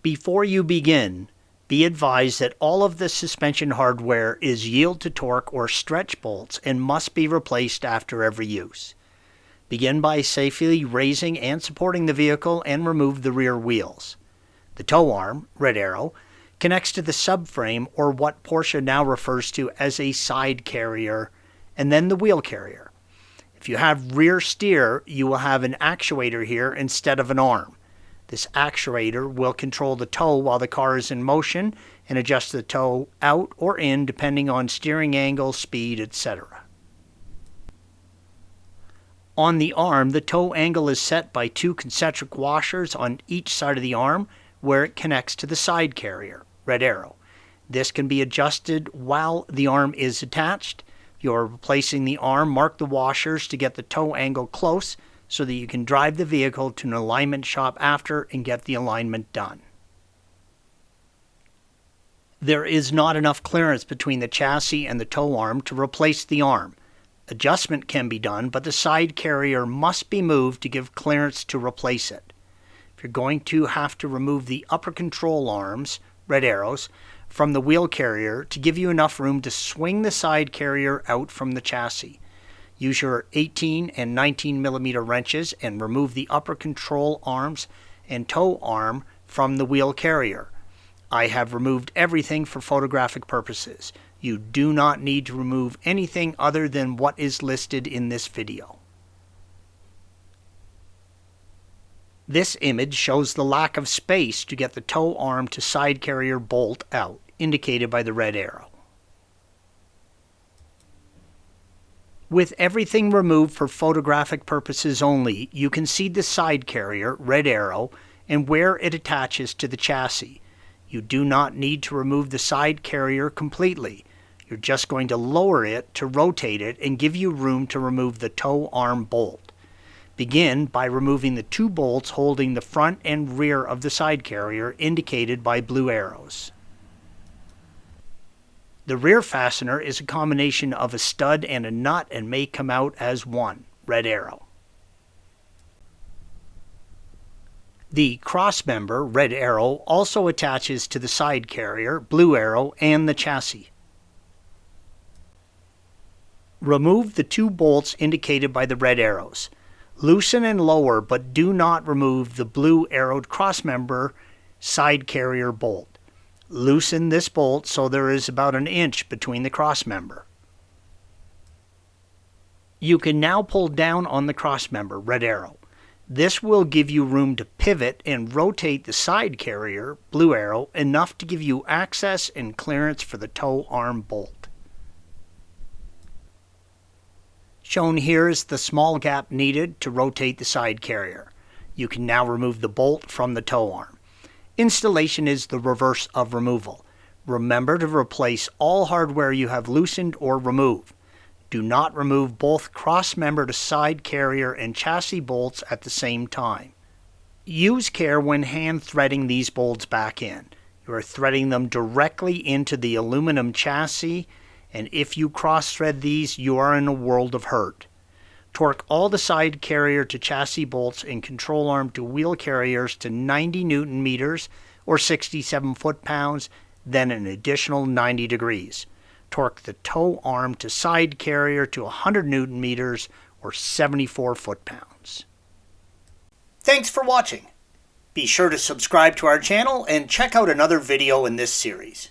Before you begin, be advised that all of the suspension hardware is yield to torque or stretch bolts and must be replaced after every use. Begin by safely raising and supporting the vehicle and remove the rear wheels. The tow arm, red arrow, connects to the subframe, or what Porsche now refers to as a side carrier, and then the wheel carrier. If you have rear steer, you will have an actuator here instead of an arm. This actuator will control the tow while the car is in motion and adjust the tow out or in depending on steering angle, speed, etc. On the arm, the tow angle is set by two concentric washers on each side of the arm where it connects to the side carrier, red arrow. This can be adjusted while the arm is attached. If you are replacing the arm, mark the washers to get the tow angle close so that you can drive the vehicle to an alignment shop after and get the alignment done. There is not enough clearance between the chassis and the tow arm to replace the arm. Adjustment can be done, but the side carrier must be moved to give clearance to replace it. If you're going to have to remove the upper control arms, red arrows, from the wheel carrier to give you enough room to swing the side carrier out from the chassis. Use your 18 and 19 millimeter wrenches and remove the upper control arms and tow arm from the wheel carrier. I have removed everything for photographic purposes. You do not need to remove anything other than what is listed in this video. This image shows the lack of space to get the tow arm to side carrier bolt out, indicated by the red arrow. With everything removed for photographic purposes only, you can see the side carrier, red arrow, and where it attaches to the chassis. You do not need to remove the side carrier completely. You're just going to lower it to rotate it and give you room to remove the tow arm bolt. Begin by removing the two bolts holding the front and rear of the side carrier, indicated by blue arrows. The rear fastener is a combination of a stud and a nut and may come out as one, red arrow. The crossmember, red arrow, also attaches to the side carrier, blue arrow, and the chassis. Remove the two bolts indicated by the red arrows. Loosen and lower, but do not remove the blue arrowed crossmember side carrier bolt. Loosen this bolt so there is about an inch between the crossmember. You can now pull down on the crossmember, red arrow. This will give you room to pivot and rotate the side carrier, blue arrow, enough to give you access and clearance for the tow arm bolt. Shown here is the small gap needed to rotate the side carrier. You can now remove the bolt from the tow arm. Installation is the reverse of removal. Remember to replace all hardware you have loosened or removed. Do not remove both cross-member to side carrier and chassis bolts at the same time. Use care when hand threading these bolts back in. You are threading them directly into the aluminum chassis, and if you cross-thread these, you are in a world of hurt. Torque all the side carrier to chassis bolts and control arm to wheel carriers to 90 Newton meters or 67 foot-pounds, then an additional 90 degrees. Torque the tow arm to side carrier to 100 Newton meters or 74 foot-pounds. Thanks for watching. Be sure to subscribe to our channel and check out another video in this series.